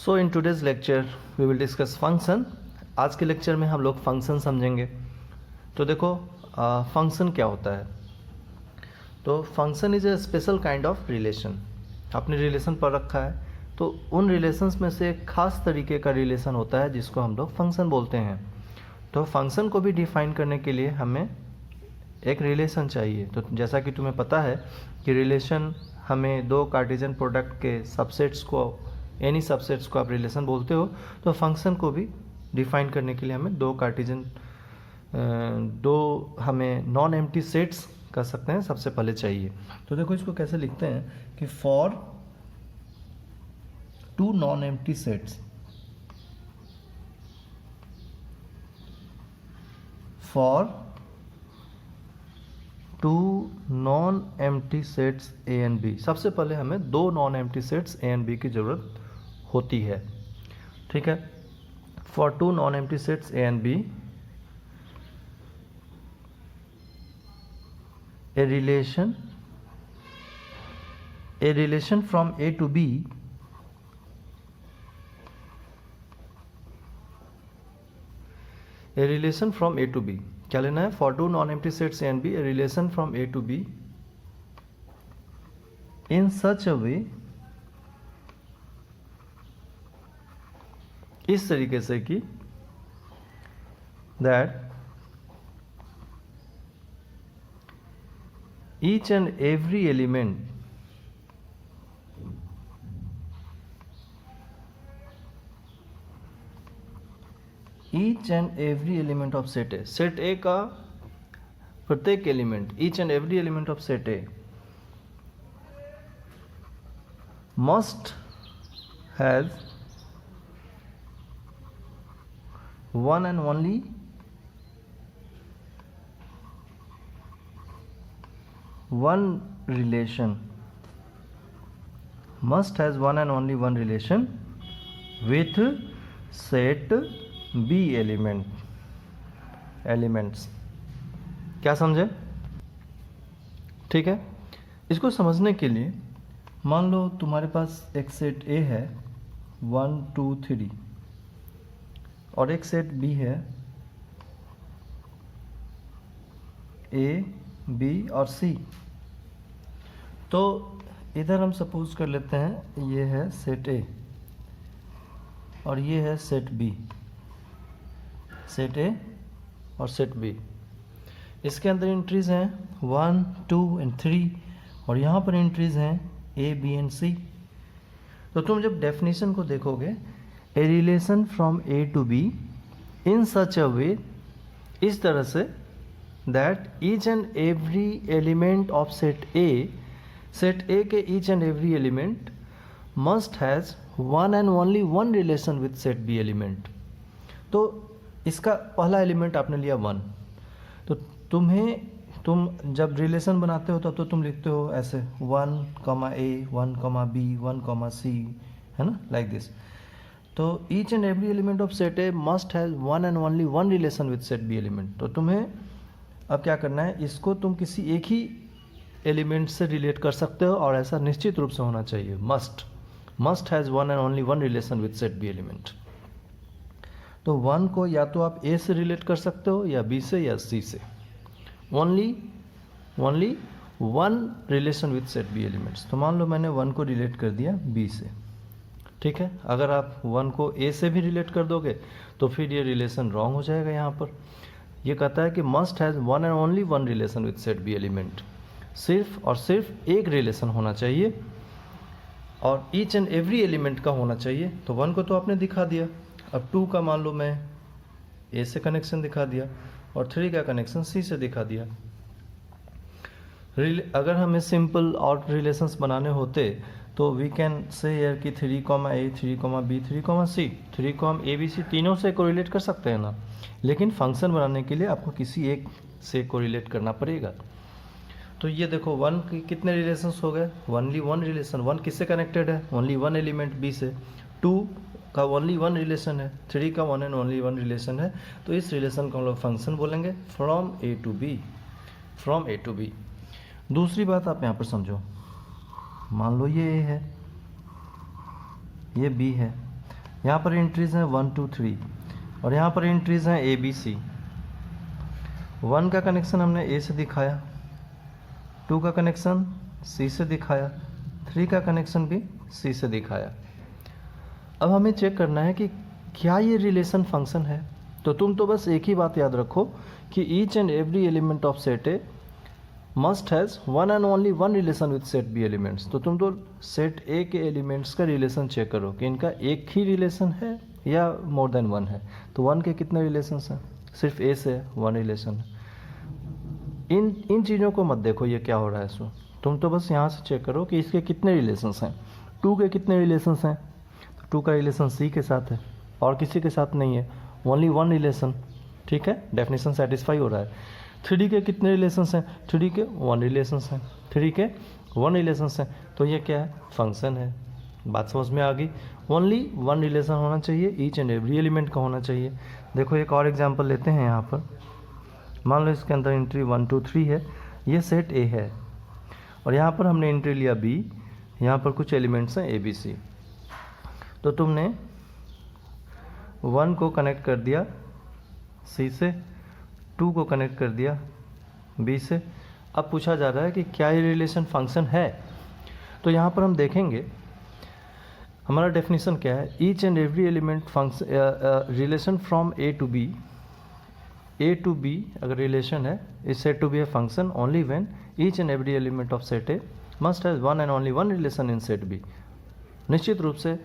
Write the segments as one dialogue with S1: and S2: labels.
S1: So in today's lecture we will discuss function. आज के lecture में हम लोग फंक्शन समझेंगे। तो देखो फंक्शन क्या होता है। तो function is a special kind of relation. आपने रिलेशन पढ़ रखा है, तो उन रिलेशंस में से एक खास तरीके का रिलेशन होता है जिसको हम लोग फंक्शन बोलते हैं। तो फंक्शन को भी डिफाइन करने के लिए हमें एक रिलेशन चाहिए। तो जैसा कि तुम्हें पता है कि रिलेशन हमें दो कार्टेशियन प्रोडक्ट के सबसेट्स को, एनी सबसेट्स को आप रिलेशन बोलते हो। तो फंक्शन को भी डिफाइन करने के लिए हमें दो हमें नॉन एम्प्टी सेट्स कर सकते हैं सबसे पहले चाहिए। तो देखो इसको कैसे लिखते हैं कि for two non empty sets, for two non empty sets A and B. सबसे पहले हमें दो non empty sets A and B की जरूरत होती है। ठीक है, for two non empty sets A and B, a relation from A to B क्या लेना है? For two non empty sets A and B, a relation from A to B in such a way, इस तरीके से कि that each and every element of set A, set A का प्रत्येक element, each and every element of set A must has one and only one relation, must has one and only one relation with set B elements। क्या समझे? ठीक है, इसको समझने के लिए मान लो तुम्हारे पास एक सेट A है 1 2 3 और एक सेट B है A B और C। तो इधर हम सपोज कर लेते हैं ये है सेट A और ये है सेट B, सेट A और सेट B। इसके अंदर एंट्रीज हैं 1 2 एंड 3 और यहाँ पर एंट्रीज हैं A B एंड C। तो तुम जब डेफिनेशन को देखोगे, a relation from A to B in such a way, इस तरह से that each and every element of set A के each and every element must has one and only one relation with set B element। तो इसका पहला element आपने लिया 1, तो तुम जब रिलेशन बनाते हो तब तो तुम लिखते हो ऐसे 1, A 1, B 1, C, है ना, लाइक दिस। तो each and every element of set A must has one and only one relation with set B element। तो तुम्हें अब क्या करना है, इसको तुम किसी एक ही एलिमेंट से रिलेट कर सकते हो और ऐसा निश्चित रूप से होना चाहिए। Must has one and only one relation with set B element. तो 1 को या तो आप A से रिलेट कर सकते हो या B से या C से। Only one relation with set B elements. तो मान लो मैंने 1 को रिलेट कर दिया B से, ठीक है। अगर आप 1 को A से भी रिलेट कर दोगे तो फिर ये रिलेशन रॉन्ग हो जाएगा। यहाँ पर ये कहता है कि must has one and only one relation with set B element. सिर्फ और सिर्फ एक रिलेशन होना चाहिए और ईच एंड एवरी एलिमेंट का होना चाहिए। तो 1 को तो आपने दिखा दिया, अब 2 का मान लो मैं A से कनेक्शन दिखा दिया और 3 का कनेक्शन C से दिखा दिया। अगर हमें सिंपल और रिलेशंस बनाने होते तो वी कैन से हियर कि 3, A 3, B 3, C, 3 को हम A B C तीनों से कोरिलेट कर सकते हैं ना, लेकिन फंक्शन बनाने के लिए आपको किसी एक से कोरिलेट करना पड़ेगा। तो ये देखो 1 के कितने रिलेशंस हो गए? Only one relation. 1 किससे कनेक्टेड है? ओनली वन एलिमेंट B से। 2 का ओनली वन रिलेशन है, 3 का one and only one relation है। तो इस रिलेशन को हम लोग फंक्शन बोलेंगे फ्रॉम A टू B। दूसरी बात आप यहाँ पर समझो, मान लो ये A है, ये B है, यहाँ पर एंट्रीज हैं 1 2 3 और यहाँ पर एंट्रीज हैं ए बी सी। 1 का कनेक्शन हमने ए से दिखाया, 2 का कनेक्शन सी से दिखाया, 3 का कनेक्शन भी सी से दिखाया। अब हमें चेक करना है कि क्या ये रिलेशन फंक्शन है। तो तुम तो बस एक ही बात याद रखो कि each and every element of set A must has one and only one relation with set B elements. तो तुम तो सेट ए के एलिमेंट्स का रिलेशन चेक करो कि इनका एक ही रिलेशन है या मोर देन वन है। तो 1 के कितने रिलेशंस हैं? सिर्फ ए से 1 रिलेशन है। इन चीज़ों को मत देखो ये क्या हो रहा है इसमें, तुम तो बस यहाँ से चेक करो कि इसके कितने रिलेशंस हैं। 2 के कितने रिलेशंस हैं? तो 2 का रिलेशन सी के साथ है और किसी के साथ नहीं है, ओनली 1 रिलेशन। ठीक है, डेफिनेशन सेटिस्फाई हो रहा है। 3 के कितने रिलेशंस हैं? 3 के 1 रिलेशंस हैं, 3 के 1 रिलेशंस हैं। तो ये क्या है? फंक्शन है। बात समझ में आ गई। ओनली 1 रिलेशन होना चाहिए, ईच एंड एवरी एलिमेंट का होना चाहिए। देखो एक और एग्जांपल लेते हैं यहाँ पर। मान लो इसके अंदर एंट्री 1 2 3 है, ये सेट ए है और यहाँ पर हमने एंट्री लिया बी, यहाँ पर कुछ एलिमेंट्स हैं ए बी सी। तो तुमने 1 को कनेक्ट कर दिया सी से, 2 को कनेक्ट कर दिया बी से। अब पूछा जा रहा है कि क्या ये रिलेशन फंक्शन है। तो यहाँ पर हम देखेंगे हमारा डेफिनेशन क्या है। Each and every element function relation from A to B, A to B अगर रिलेशन है is set to B a function only when each and every element of set A must has one and only one relation in set B. निश्चित रूप से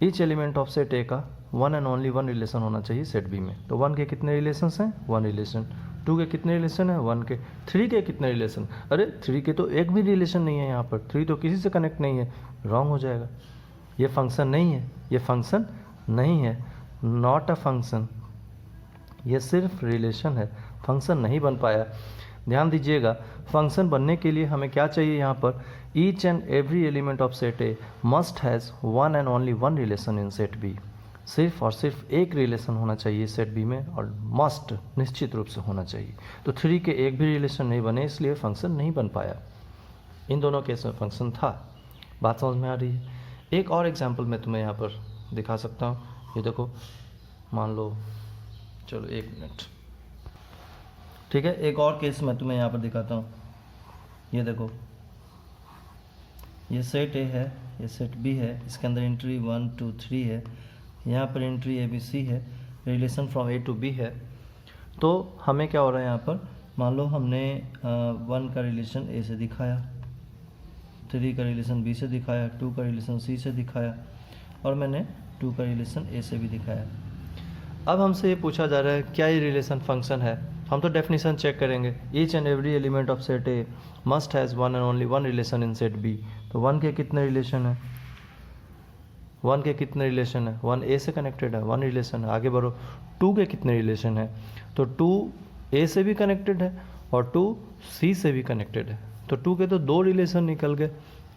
S1: each element of set A का one and only one relation होना चाहिए set B में। तो 1 के कितने रिलेशंस हैं? 1 रिलेशन। 2 के कितने रिलेशन है? 1 के। 3 के कितने रिलेशन? अरे 3 के तो एक भी रिलेशन नहीं है यहाँ पर, 3 तो किसी से कनेक्ट नहीं है, रॉन्ग हो जाएगा। ये फंक्शन नहीं है, ये फंक्शन नहीं है, नॉट अ फंक्शन। ये सिर्फ रिलेशन है, फंक्शन नहीं बन पाया। ध्यान दीजिएगा, फंक्शन बनने के लिए हमें क्या चाहिए यहाँ पर? Each and every element of set A must has one and only one relation in set B. सिर्फ और सिर्फ एक रिलेशन होना चाहिए सेट बी में और मस्ट निश्चित रूप से होना चाहिए। तो 3 के एक भी रिलेशन नहीं बने, इसलिए फंक्शन नहीं बन पाया। इन दोनों केस में फंक्शन था। बात समझ में आ रही है। एक और एग्जाम्पल मैं तुम्हें यहाँ पर दिखा सकता हूँ। ये देखो, मान लो, चलो 1 मिनट, ठीक है, एक और केस मैं तुम्हें यहाँ पर दिखाता हूँ। ये देखो, ये सेट ए है, ये सेट बी है, इसके अंदर एंट्री 1 2 3 है, यहाँ पर एंट्री ए बी सी है, relation from A to B है। तो हमें क्या हो रहा है यहाँ पर? मान लो हमने 1 का रिलेशन ए से दिखाया, 3 का रिलेशन बी से दिखाया, 2 का रिलेशन सी से दिखाया और मैंने 2 का रिलेशन ए से भी दिखाया। अब हमसे ये पूछा जा रहा है क्या ये रिलेशन फंक्शन है। हम तो डेफिनेशन चेक करेंगे। Each and every element of set A must has one and only one relation in set B. तो 1 के कितने रिलेशन है? 1 के कितने रिलेशन है? 1 ए से कनेक्टेड है, 1 रिलेशन है। आगे बढ़ो, 2 के कितने रिलेशन है? तो 2 ए से भी कनेक्टेड है और 2 सी से भी कनेक्टेड है। तो 2 के तो 2 रिलेशन निकल गए।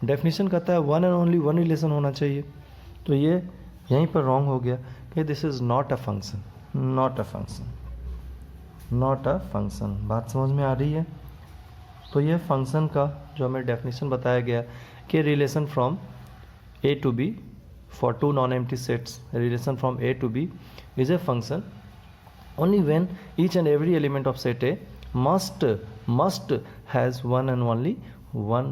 S1: डेफिनेशन कहता है one and only one relation होना चाहिए। तो ये यहीं पर रॉन्ग हो गया कि this is not a function, not a function, not a function. बात समझ में आ रही है? तो ये फंक्शन का जो हमें डेफिनेशन बताया गया कि relation from A to B for two non-empty sets, a relation from A to B is a function only when each and every element of set A must has one and only one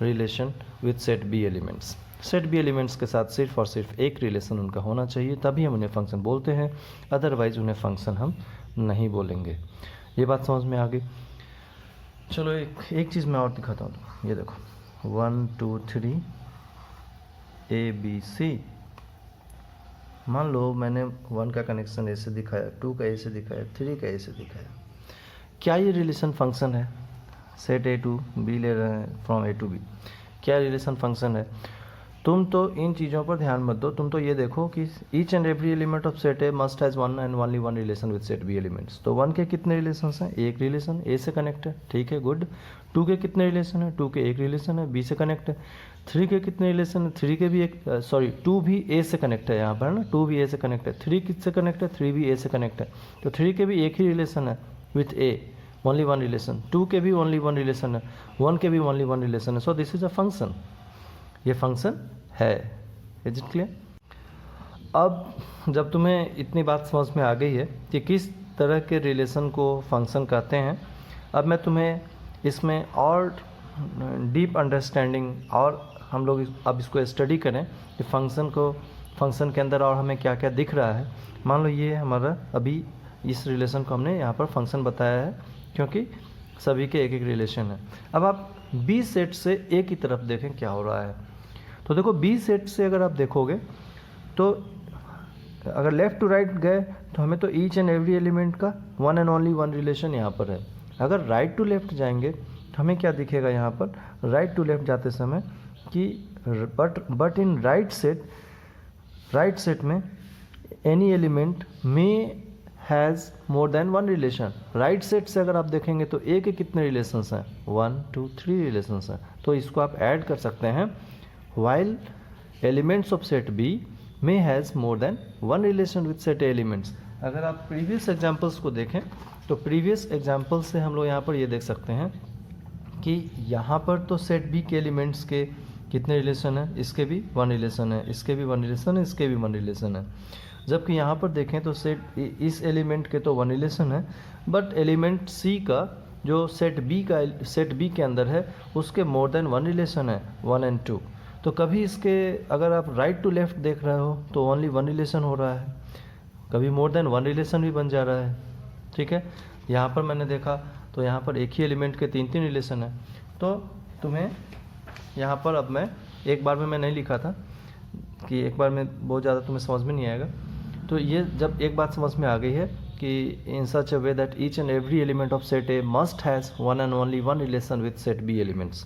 S1: relation with set B elements. Set B elements के साथ सिर्फ और सिर्फ एक relation उनका होना चाहिए, तभी हम उन्हें फंक्शन बोलते हैं, अदरवाइज उन्हें फंक्शन हम नहीं बोलेंगे। ये बात समझ में आ गई। चलो एक चीज़ मैं और दिखाता हूँ। ये देखो, 1 2 3 ए बी सी। मान लो मैंने 1 का कनेक्शन ए से दिखाया, 2 का ए से दिखाया, 3 का ए से दिखाया। क्या ये रिलेशन फंक्शन है? सेट ए टू बी ले रहे हैं, फ्रॉम ए टू बी। क्या रिलेशन फंक्शन है? तुम तो इन चीज़ों पर ध्यान मत दो, तुम तो ये देखो कि each and every element of set A must has one and only one relation with set B elements. तो 1 के कितने रिलेशंस हैं? एक रिलेशन, ए से कनेक्ट है, ठीक है, गुड। 2 के कितने रिलेशन है? 2 के एक रिलेशन है, बी से कनेक्ट है। 3 के कितने रिलेशन है? 3 के भी एक, 2 भी ए से कनेक्ट है यहाँ पर ना, 2 भी ए से कनेक्ट है। 3 किससे कनेक्ट है? 3 भी ए से कनेक्ट है। तो 3 के भी एक ही रिलेशन है with A, only one relation. 2 के भी ओनली वन रिलेशन है, 1 के भी ओनली वन रिलेशन है। So this is a function, ये फंक्शन है। Is it clear? अब जब तुम्हें इतनी बात समझ में आ गई है कि किस तरह के रिलेशन को फंक्शन कहते हैं, अब मैं तुम्हें इसमें और डीप अंडरस्टैंडिंग और हम लोग अब इसको स्टडी करें कि फंक्शन के अंदर और हमें क्या क्या दिख रहा है। मान लो ये हमारा अभी इस रिलेशन को हमने यहाँ पर फंक्शन बताया है क्योंकि सभी के एक एक रिलेशन है। अब आप बी सेट से ए की तरफ देखें क्या हो रहा है। तो देखो बी सेट से अगर आप देखोगे तो अगर लेफ़्ट टू राइट गए तो हमें तो ईच एंड एवरी एलिमेंट का one and only one relation यहाँ पर है। अगर राइट टू लेफ़्ट जाएंगे तो हमें क्या दिखेगा यहाँ पर, राइट टू लेफ़्ट जाते समय कि बट इन राइट सेट में एनी एलिमेंट में has more than one relation. Right set से अगर आप देखेंगे तो ए के कितने रिलेशंस हैं, 1 2 3 रिलेशंस हैं। तो इसको आप ऐड कर सकते हैं, while elements of set B में has more than one relation with set A elements. अगर आप प्रीवियस एग्जाम्पल्स को देखें तो प्रीवियस एग्जाम्पल से हम लोग यहाँ पर ये देख सकते हैं कि यहाँ पर तो सेट बी के एलिमेंट्स के कितने रिलेशन है, इसके भी वन रिलेशन है, इसके भी वन रिलेशन है, इसके भी वन रिलेशन है। जबकि यहाँ पर देखें तो सेट इस एलिमेंट के तो वन रिलेशन है, बट एलिमेंट सी का जो सेट बी के अंदर है उसके मोर देन वन रिलेशन है, 1 and 2। तो कभी इसके अगर आप राइट टू लेफ़्ट देख रहे हो तो ओनली वन रिलेशन हो रहा है, कभी मोर देन वन रिलेशन भी बन जा रहा है। ठीक है, यहाँ पर मैंने देखा तो यहाँ पर एक ही एलिमेंट के 3 रिलेशन है। तो तुम्हें यहाँ पर अब मैं एक बार में मैं नहीं लिखा था कि एक बार में बहुत ज़्यादा तुम्हें समझ में नहीं आएगा। तो ये जब एक बात समझ में आ गई है कि in such a way that each and every element of set A must has one and only one relation with set B elements.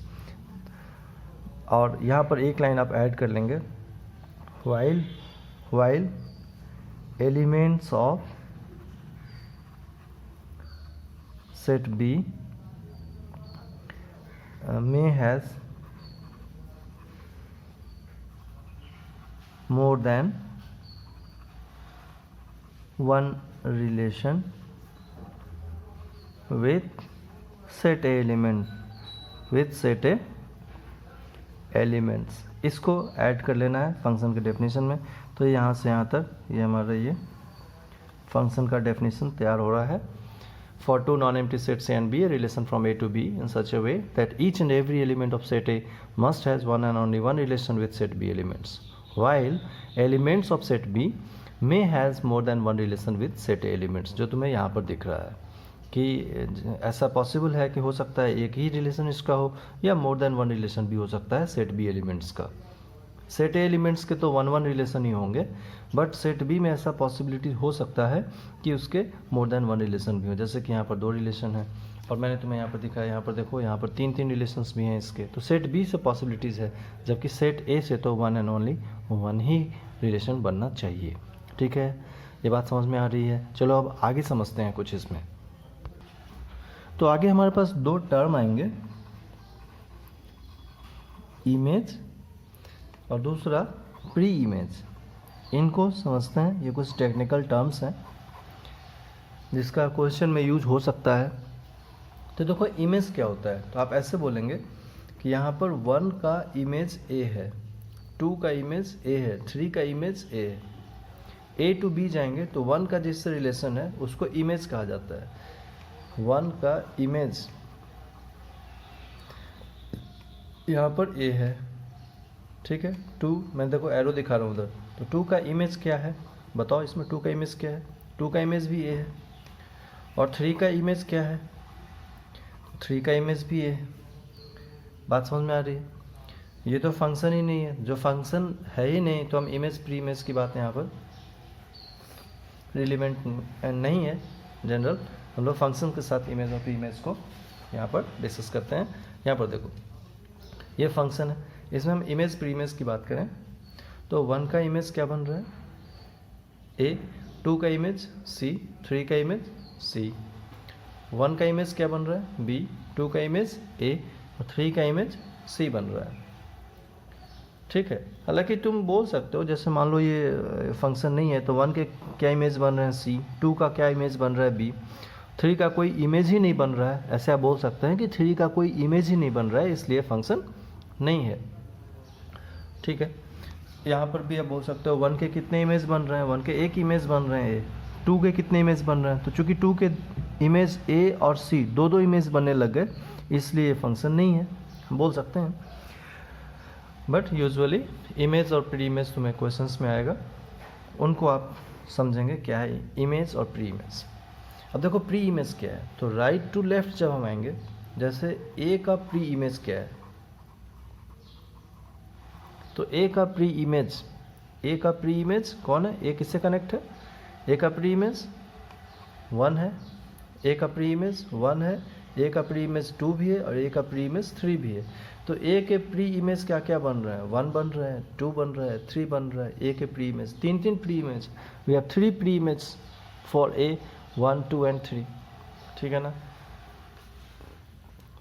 S1: और यहाँ पर एक लाइन आप ऐड कर लेंगे, while elements of set B में has more than one relation with set A elements. इसको add कर लेना है फंक्शन के डेफिनेशन में। तो यहाँ से यहाँ तक ये हमारा ये फंक्शन का डेफिनेशन तैयार हो रहा है। For two non empty sets A and B, a relation from A to B in such a way that each and every element of set A must has one and only one relation with set B elements, while elements of set B may has more than one relation with set A elements। जो तुम्हें यहाँ पर दिख रहा है कि ऐसा possible है कि हो सकता है एक ही रिलेशन इसका हो या मोर देन वन रिलेशन भी हो सकता है सेट बी एलिमेंट्स का। सेट ए एलिमेंट्स के तो वन रिलेशन ही होंगे, बट सेट बी में ऐसा पॉसिबिलिटी हो सकता है कि उसके मोर देन वन रिलेशन भी हो। जैसे कि यहाँ पर 2 रिलेशन है और मैंने तुम्हें यहाँ पर दिखाया, यहाँ पर देखो यहाँ पर 3 रिलेशंस भी हैं इसके। तो सेट बी से पॉसिबिलिटीज़ है, जबकि सेट ए से तो one and only one he relation बनना चाहिए। ठीक है, ये बात समझ में आ रही है। चलो अब आगे समझते हैं कुछ इसमें। तो आगे हमारे पास 2 टर्म आएंगे, इमेज और दूसरा प्री इमेज। इनको समझते हैं, ये कुछ टेक्निकल टर्म्स हैं जिसका क्वेश्चन में यूज हो सकता है। तो देखो इमेज क्या होता है, तो आप ऐसे बोलेंगे कि यहाँ पर 1 का इमेज ए है, 2 का इमेज ए है, 3 का इमेज ए है। ए टू बी जाएंगे तो 1 का जिससे रिलेशन है उसको इमेज कहा जाता है। 1 का इमेज यहाँ पर ए है, ठीक है। 2 मैं देखो एरो दिखा रहा हूँ उधर, तो 2 का इमेज क्या है बताओ, इसमें 2 का इमेज क्या है, 2 का इमेज भी ए है। और 3 का इमेज क्या है, 3 का इमेज भी ए है। बात समझ में आ रही है। ये तो फंक्शन ही नहीं है, जो फंक्शन है ही नहीं तो हम इमेज प्री इमेज की बात यहाँ पर रिलेवेंट नहीं है। जनरल हम लोग फंक्शन के साथ इमेज और प्री इमेज को यहाँ पर डिस्कस करते हैं। यहाँ पर देखो ये फंक्शन है, इसमें हम इमेज प्री इमेज की बात करें तो 1 का इमेज क्या बन रहा है ए, 2 का इमेज सी, 3 का इमेज सी। 1 का इमेज क्या बन रहा है बी, 2 का इमेज ए और 3 का इमेज सी बन रहा है। ठीक है, हालांकि तुम बोल सकते हो जैसे मान लो ये फंक्शन नहीं है तो 1 के क्या इमेज बन रहे हैं सी, 2 का क्या इमेज बन रहा है बी, 3 का कोई इमेज ही नहीं बन रहा है। ऐसे आप बोल सकते हैं कि 3 का कोई इमेज ही नहीं बन रहा है इसलिए फंक्शन नहीं है। ठीक है, यहाँ पर भी आप बोल सकते हो 1 के कितने इमेज बन रहे हैं, 1 के एक इमेज बन रहे हैं, 2 के कितने इमेज बन रहे हैं। तो चूंकि 2 के इमेज ए और सी दो इमेज बनने लग गए, इसलिए ये फंक्शन नहीं है, हम बोल सकते हैं। बट यूजुअली इमेज और प्री इमेज तुम्हें क्वेश्चंस में आएगा, उनको आप समझेंगे क्या है इमेज और प्री इमेज। अब देखो प्री इमेज क्या है, तो राइट टू लेफ्ट जब हम आएंगे, जैसे ए का प्री इमेज क्या है, तो ए का प्री इमेज कौन है, ए किससे कनेक्ट है, ए का प्री इमेज 1 है, ए का प्री इमेज 1 है, ए का प्री इमेज 2 भी है और ए का प्री इमेज 3 भी है। तो ए के प्री इमेज क्या क्या बन रहा है, 1 बन रहा है, 2 बन रहा है, 3 बन रहा है। ए के प्री इमेज तीन pre image, we have 3 pre image for A, 1, 2 and 3, ठीक है ना।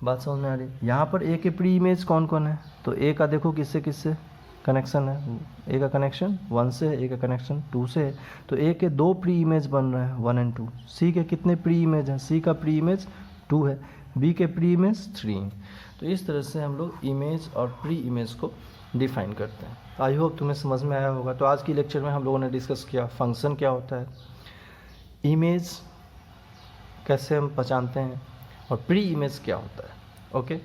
S1: बात समझ में आ रही। यहाँ पर ए के प्री इमेज कौन कौन है, तो ए का देखो किससे किससे कनेक्शन है, ए का कनेक्शन 1 से है, ए का कनेक्शन 2 से है, तो ए के 2 प्री इमेज बन रहे हैं 1 एंड 2। सी के कितने प्री इमेज हैं, सी का प्री इमेज 2 है, बी के प्री इमेज 3। तो इस तरह से हम लोग इमेज और प्री इमेज को डिफाइन करते हैं। आई होप तुम्हें समझ में आया होगा। तो आज की लेक्चर में हम लोगों ने डिस्कस किया फंक्शन क्या होता है, इमेज कैसे हम पहचानते हैं, और प्री इमेज क्या होता है। ओके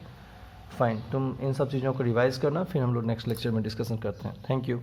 S1: फाइन, तुम इन सब चीज़ों को रिवाइज करना, फिर हम लोग नेक्स्ट लेक्चर में डिस्कशन करते हैं। Thank you.